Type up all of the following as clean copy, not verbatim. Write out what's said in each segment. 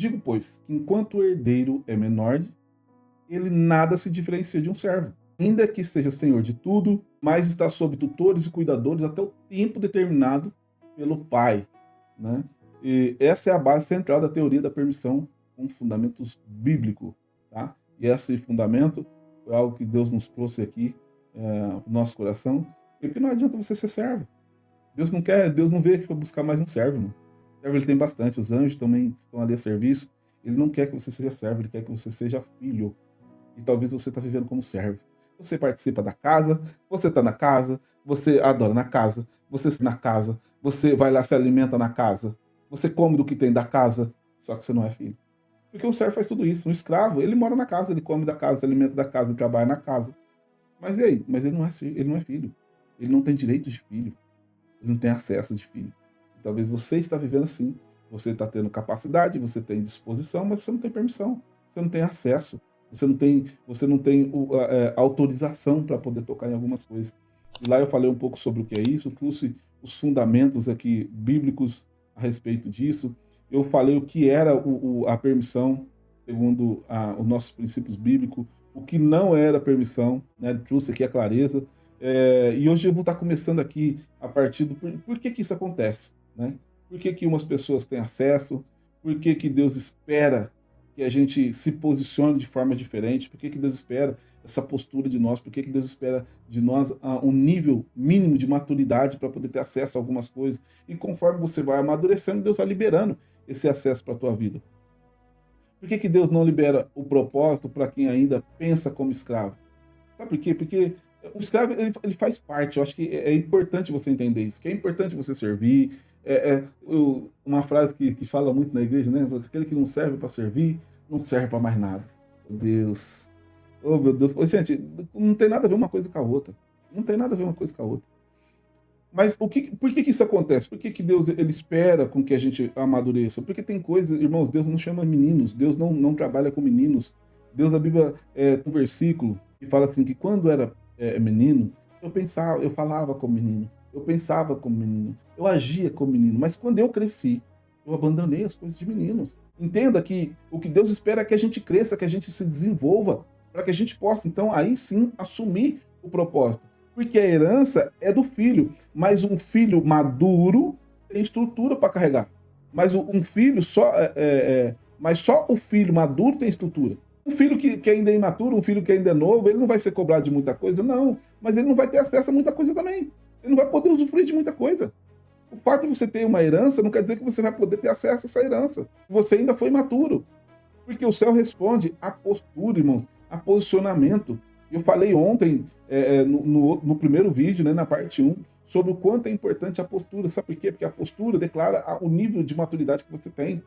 Digo, pois, que enquanto o herdeiro é menor, ele nada se diferencia de um servo. Ainda que seja senhor de tudo, mas está sob tutores e cuidadores até o tempo determinado pelo pai, né? E essa é a base central da teoria da permissão com fundamentos bíblicos, tá? E esse fundamento foi algo que Deus nos trouxe aqui no nosso coração, porque não adianta você ser servo. Deus não quer, Deus não veio aqui para buscar mais um servo, irmão. Servo ele tem bastante, os anjos também estão ali a serviço. Ele não quer que você seja servo, ele quer que você seja filho. E talvez você está vivendo como servo. Você participa da casa, você está na casa, você adora na casa, você vai lá se alimenta na casa, você come do que tem da casa, só que você não é filho. Porque o servo faz tudo isso. Um escravo, ele mora na casa, ele come da casa, se alimenta da casa, ele trabalha na casa. Mas e aí? Mas ele não é filho. Ele não tem direito de filho. Ele não tem acesso de filho. E talvez você está vivendo assim. Você está tendo capacidade, você tem disposição, mas você não tem permissão. Você não tem acesso. Você não tem autorização para poder tocar em algumas coisas. E lá eu falei um pouco sobre o que é isso, trouxe os fundamentos aqui bíblicos a respeito disso. Eu falei o que era a permissão, segundo os nossos princípios bíblicos, o que não era permissão, né? Trouxe aqui a clareza. E hoje eu vou estar começando aqui a partir do por que que isso acontece, né? Por que que umas pessoas têm acesso? Por que que Deus espera que a gente se posicione de forma diferente? Por que que Deus espera essa postura de nós? Por que que Deus espera de nós um nível mínimo de maturidade para poder ter acesso a algumas coisas? E conforme você vai amadurecendo, Deus vai liberando esse acesso para a tua vida. Por que que Deus não libera o propósito para quem ainda pensa como escravo? Sabe por quê? Porque o escravo ele faz parte. Eu acho que é importante você entender isso, que é importante você servir. Uma frase que fala muito na igreja, né? Aquele que não serve para servir, não serve para mais nada. Meu Deus. Oh, meu Deus. Ô, gente, não tem nada a ver uma coisa com a outra. Não tem nada a ver uma coisa com a outra. Mas por que que isso acontece? Por que que Deus ele espera com que a gente amadureça? Porque tem coisas, irmãos, Deus não chama meninos, Deus não trabalha com meninos. Deus, na Bíblia, tem um versículo que fala assim, que quando era menino, eu falava como menino, eu pensava como menino, eu agia como menino, mas quando eu cresci, eu abandonei as coisas de meninos. Entenda que o que Deus espera é que a gente cresça, que a gente se desenvolva, para que a gente possa, então, aí sim, assumir o propósito. Porque a herança é do filho, mas um filho maduro tem estrutura para carregar. Mas um filho mas só o filho maduro tem estrutura. Um filho que ainda é imaturo, um filho que ainda é novo, ele não vai ser cobrado de muita coisa, não. Mas ele não vai ter acesso a muita coisa também. Ele não vai poder usufruir de muita coisa. O fato de você ter uma herança não quer dizer que você vai poder ter acesso a essa herança. Você ainda foi imaturo. Porque o céu responde à postura, irmãos, a posicionamento. Eu falei ontem, no primeiro vídeo, né, na parte 1, sobre o quanto é importante a postura. Sabe por quê? Porque a postura declara o nível de maturidade que você tem.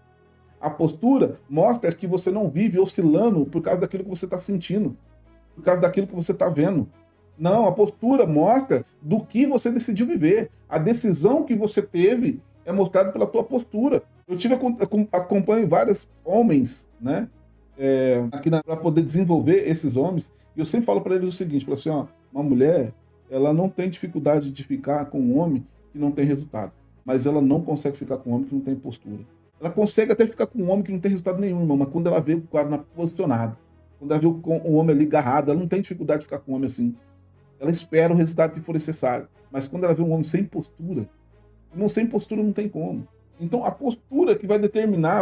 A postura mostra que você não vive oscilando por causa daquilo que você está sentindo, por causa daquilo que você está vendo. Não, a postura mostra do que você decidiu viver. A decisão que você teve é mostrada pela tua postura. Acompanho vários homens, né? Aqui para poder desenvolver esses homens. E eu sempre falo para eles o seguinte, falo assim, ó, uma mulher, ela não tem dificuldade de ficar com um homem que não tem resultado, mas ela não consegue ficar com um homem que não tem postura. Ela consegue até ficar com um homem que não tem resultado nenhum, irmão, mas quando ela vê o quadro posicionado, quando ela vê o homem ali agarrado, ela não tem dificuldade de ficar com um homem assim. Ela espera o resultado que for necessário. Mas quando ela vê um homem sem postura, irmão, sem postura não tem como. Então a postura que vai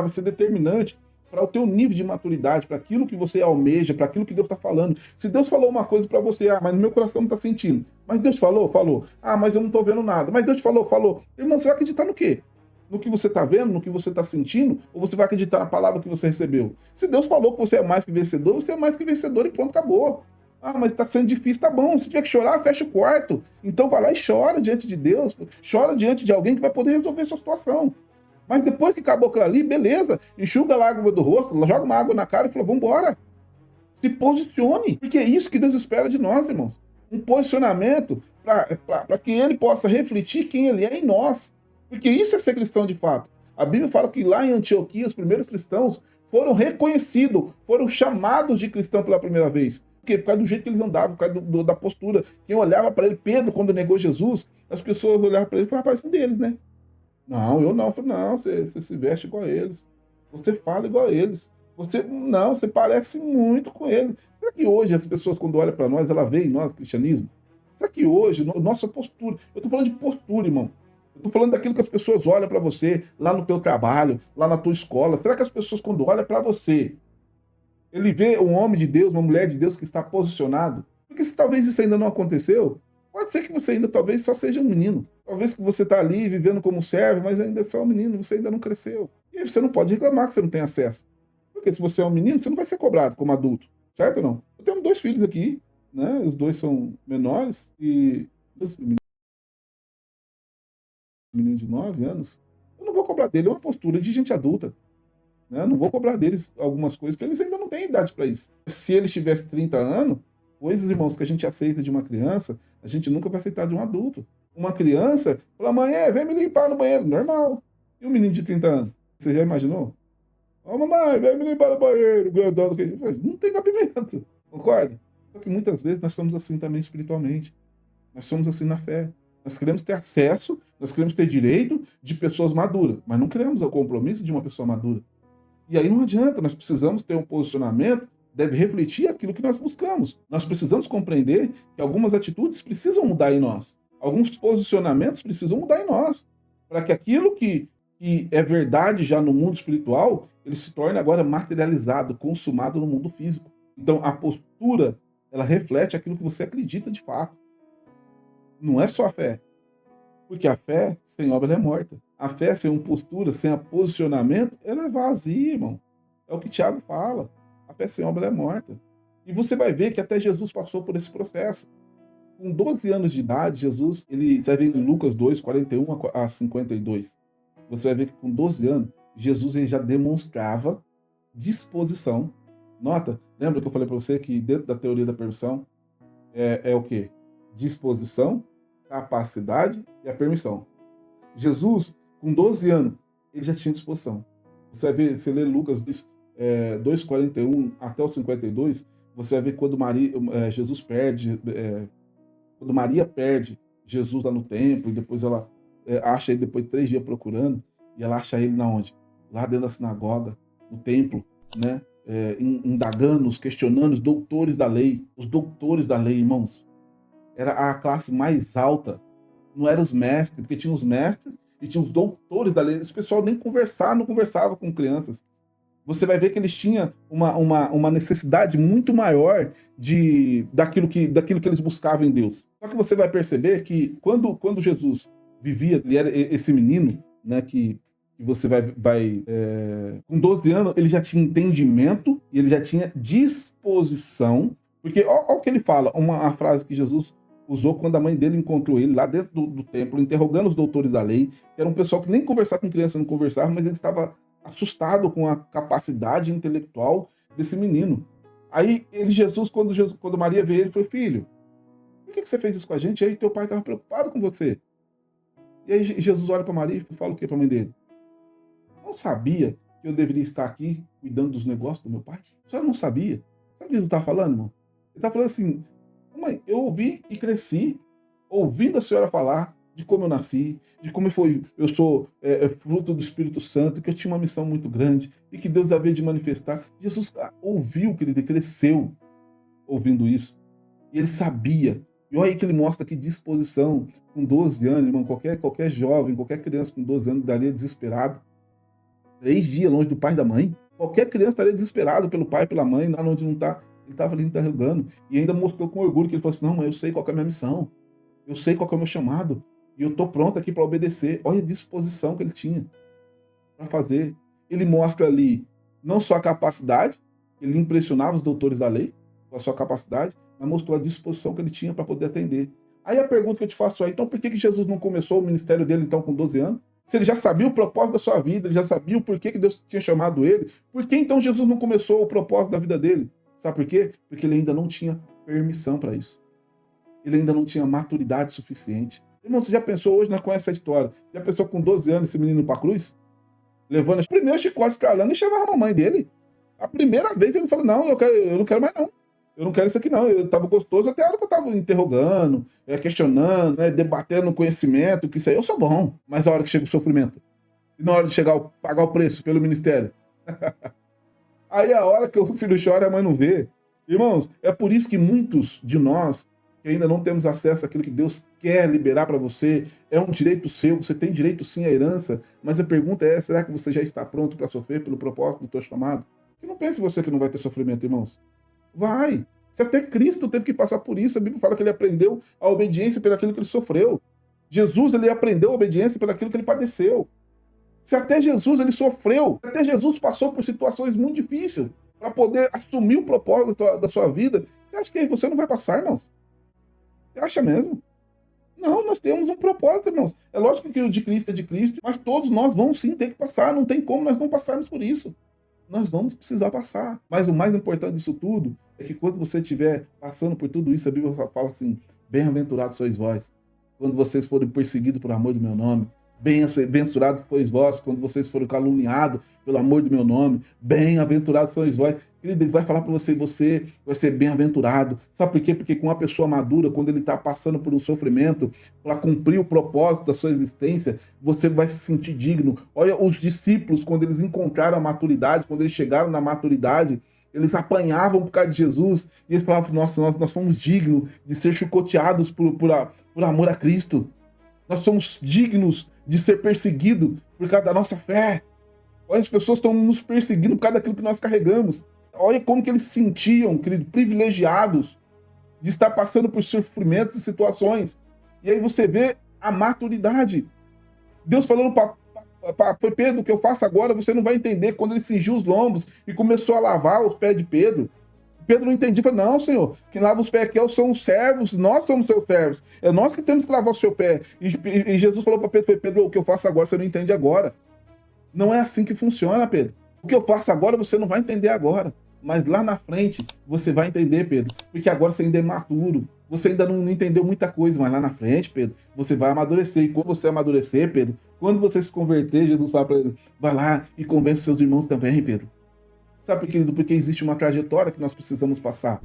ser determinante para o teu nível de maturidade, para aquilo que você almeja, para aquilo que Deus está falando. Se Deus falou uma coisa para você, mas no meu coração não está sentindo. Mas Deus falou, falou. Mas eu não estou vendo nada. Mas Deus falou, falou. Irmão, você vai acreditar no quê? No que você está vendo, no que você está sentindo, ou você vai acreditar na palavra que você recebeu? Se Deus falou que você é mais que vencedor, você é mais que vencedor e pronto, acabou. Mas está sendo difícil, tá bom. Se tiver que chorar, fecha o quarto. Então vai lá e chora diante de Deus, chora diante de alguém que vai poder resolver a sua situação. Mas depois que acabou aquilo ali, beleza, enxuga a lágrima do rosto, joga uma água na cara e fala, vambora. Se posicione, porque é isso que Deus espera de nós, irmãos. Um posicionamento para que ele possa refletir quem ele é em nós. Porque isso é ser cristão de fato. A Bíblia fala que lá em Antioquia, os primeiros cristãos foram reconhecidos, foram chamados de cristão pela primeira vez. Por quê? Por causa do jeito que eles andavam, por causa da postura. Quem olhava para ele, Pedro, quando negou Jesus, as pessoas olhavam para ele e falavam, rapaz, são deles, né? Não, eu não. Eu falei, não, você se veste igual a eles. Você fala igual a eles. Você parece muito com eles. Será que hoje as pessoas, quando olham para nós, ela vê em nós cristianismo? Será que hoje, nossa postura, eu estou falando de postura, irmão. Eu estou falando daquilo que as pessoas olham para você, lá no teu trabalho, lá na tua escola. Será que as pessoas, quando olham para você, ele vê um homem de Deus, uma mulher de Deus que está posicionado? Porque se talvez isso ainda não aconteceu, pode ser que você ainda talvez só seja um menino. Talvez que você está ali vivendo como servo, mas ainda é só um menino, você ainda não cresceu. E aí você não pode reclamar que você não tem acesso. Porque se você é um menino, você não vai ser cobrado como adulto. Certo ou não? Eu tenho 2 filhos aqui, né? Os 2 são menores e menino de 9 anos. Eu não vou cobrar dele uma postura de gente adulta. Né? Eu não vou cobrar deles algumas coisas que eles ainda não têm idade para isso. Se eles tivessem 30 anos, coisas, irmãos, que a gente aceita de uma criança, a gente nunca vai aceitar de um adulto. Uma criança fala, mãe, vem me limpar no banheiro. Normal. E um menino de 30 anos? Você já imaginou? Ô, mamãe, vem me limpar no banheiro, grandão. Não tem cabimento. Concorda? Só que muitas vezes nós somos assim também espiritualmente. Nós somos assim na fé. Nós queremos ter acesso, nós queremos ter direito de pessoas maduras, mas não queremos o compromisso de uma pessoa madura. E aí não adianta, nós precisamos ter um posicionamento, deve refletir aquilo que nós buscamos. Nós precisamos compreender que algumas atitudes precisam mudar em nós. Alguns posicionamentos precisam mudar em nós. Para que aquilo que é verdade já no mundo espiritual, ele se torne agora materializado, consumado no mundo físico. Então a postura, ela reflete aquilo que você acredita de fato. Não é só a fé. Porque a fé sem obra ela é morta. A fé sem uma postura, sem um posicionamento, ela é vazia, irmão. É o que Tiago fala. A fé sem obra ela é morta. E você vai ver que até Jesus passou por esse processo. Com 12 anos de idade, Jesus, você vai ver em Lucas 2, 41 a 52. Você vai ver que com 12 anos, Jesus ele já demonstrava disposição. Nota, lembra que eu falei para você que dentro da teoria da permissão é o quê? Disposição, capacidade e a permissão. Jesus, com 12 anos, ele já tinha disposição. Você vai ver, você lê Lucas 2:41 até o 52, você vai ver quando Jesus perde, quando Maria perde Jesus lá no templo, e depois ela acha ele depois de 3 dias procurando, e ela acha ele na onde? Lá dentro da sinagoga, no templo, né? Indagando, questionando os doutores da lei. Os doutores da lei, irmãos. Era a classe mais alta. Não eram os mestres, porque tinha os mestres e tinha os doutores da lei. Esse pessoal nem não conversava com crianças. Você vai ver que eles tinham uma necessidade muito maior daquilo que eles buscavam em Deus. Só que você vai perceber que quando Jesus vivia, ele era esse menino, né, que você com 12 anos, ele já tinha entendimento e ele já tinha disposição. Porque olha o que ele fala, uma frase que Jesus usou quando a mãe dele encontrou ele lá dentro do templo, interrogando os doutores da lei, que era um pessoal que nem conversar com criança não conversava, mas ele estava assustado com a capacidade intelectual desse menino. Aí Jesus, quando Maria veio, ele falou, filho, por que você fez isso com a gente? Aí teu pai estava preocupado com você. E aí Jesus olha para Maria e fala o que para a mãe dele? Não sabia que eu deveria estar aqui cuidando dos negócios do meu pai? A senhora não sabia? Sabe o que Jesus está falando, irmão? Ele está falando assim, mãe, eu ouvi e cresci ouvindo a senhora falar de como eu nasci, de como eu sou fruto do Espírito Santo, que eu tinha uma missão muito grande e que Deus havia de manifestar. Jesus ouviu, querido, cresceu ouvindo isso. E ele sabia. E olha aí que ele mostra que disposição. Com 12 anos, irmão, qualquer jovem, qualquer criança com 12 anos estaria desesperado. 3 dias longe do pai e da mãe. Qualquer criança estaria desesperado pelo pai e pela mãe, lá onde não está. Ele estava ali interrogando. E ainda mostrou com orgulho que ele falou assim, não, mãe, eu sei qual é a minha missão. Eu sei qual é o meu chamado. E eu estou pronto aqui para obedecer. Olha a disposição que ele tinha para fazer. Ele mostra ali não só a capacidade, ele impressionava os doutores da lei com a sua capacidade, mas mostrou a disposição que ele tinha para poder atender. Aí a pergunta que eu te faço é, então por que Jesus não começou o ministério dele então com 12 anos? Se ele já sabia o propósito da sua vida, ele já sabia o porquê que Deus tinha chamado ele, por que então Jesus não começou o propósito da vida dele? Sabe por quê? Porque ele ainda não tinha permissão para isso. Ele ainda não tinha maturidade suficiente. Irmão, você já pensou hoje, com essa história? Já pensou com 12 anos esse menino para a cruz? Levando as primeiras chicotes estralando e chamava a mamãe dele. A primeira vez ele falou, não, eu não quero mais não. Eu não quero isso aqui não. Eu estava gostoso até a hora que eu estava interrogando, questionando, debatendo conhecimento, que isso aí eu sou bom. Mas a hora que chega o sofrimento, e na hora de pagar o preço pelo ministério, Aí a hora que o filho chora, a mãe não vê. Irmãos, é por isso que muitos de nós que ainda não temos acesso àquilo que Deus quer liberar para você, é um direito seu, você tem direito sim à herança, mas a pergunta é, será que você já está pronto para sofrer pelo propósito do teu chamado? E não pense você que não vai ter sofrimento, irmãos. Vai. Se até Cristo teve que passar por isso, a Bíblia fala que ele aprendeu a obediência pelo aquilo que ele sofreu. Jesus, ele aprendeu a obediência pelo aquilo que ele padeceu. Se até Jesus ele sofreu, até Jesus passou por situações muito difíceis para poder assumir o propósito da sua vida, você acha que você não vai passar, irmãos? Você acha mesmo? Não, nós temos um propósito, irmãos. É lógico que o de Cristo é de Cristo, mas todos nós vamos sim ter que passar. Não tem como nós não passarmos por isso. Nós vamos precisar passar. Mas o mais importante disso tudo é que quando você estiver passando por tudo isso, a Bíblia fala assim: bem-aventurados sois vós, quando vocês forem perseguidos por amor do meu nome. Bem-aventurado sois vós quando vocês forem caluniados pelo amor do meu nome. Bem-aventurados sois vós. Querido, ele vai falar para você, você vai ser bem-aventurado. Sabe por quê? Porque com uma pessoa madura, quando ele está passando por um sofrimento, para cumprir o propósito da sua existência, você vai se sentir digno. Olha, os discípulos, quando eles encontraram a maturidade, quando eles chegaram na maturidade, eles apanhavam por causa de Jesus e eles falavam, nossa, nós fomos dignos de ser chicoteados por amor a Cristo. Nós somos dignos de ser perseguidos por causa da nossa fé. Olha, as pessoas estão nos perseguindo por causa daquilo que nós carregamos. Olha como que eles se sentiam, querido, privilegiados de estar passando por sofrimentos e situações. E aí você vê a maturidade. Deus falando para Pedro, o que eu faço agora, você não vai entender. Quando ele cingiu os lombos e começou a lavar os pés de Pedro, Pedro não entendia, falou, não, Senhor, quem lava os pés aqui são os servos, nós somos seus servos, é nós que temos que lavar o seu pé. E Jesus falou para Pedro, Pedro, o que eu faço agora, você não entende agora. Não é assim que funciona, Pedro. O que eu faço agora, você não vai entender agora. Mas lá na frente, você vai entender, Pedro. Porque agora você ainda é maturo. Você ainda não entendeu muita coisa, mas lá na frente, Pedro, você vai amadurecer. E quando você amadurecer, Pedro, quando você se converter, Jesus fala para ele, vai lá e convence seus irmãos também, Pedro. Sabe, querido, porque existe uma trajetória que nós precisamos passar.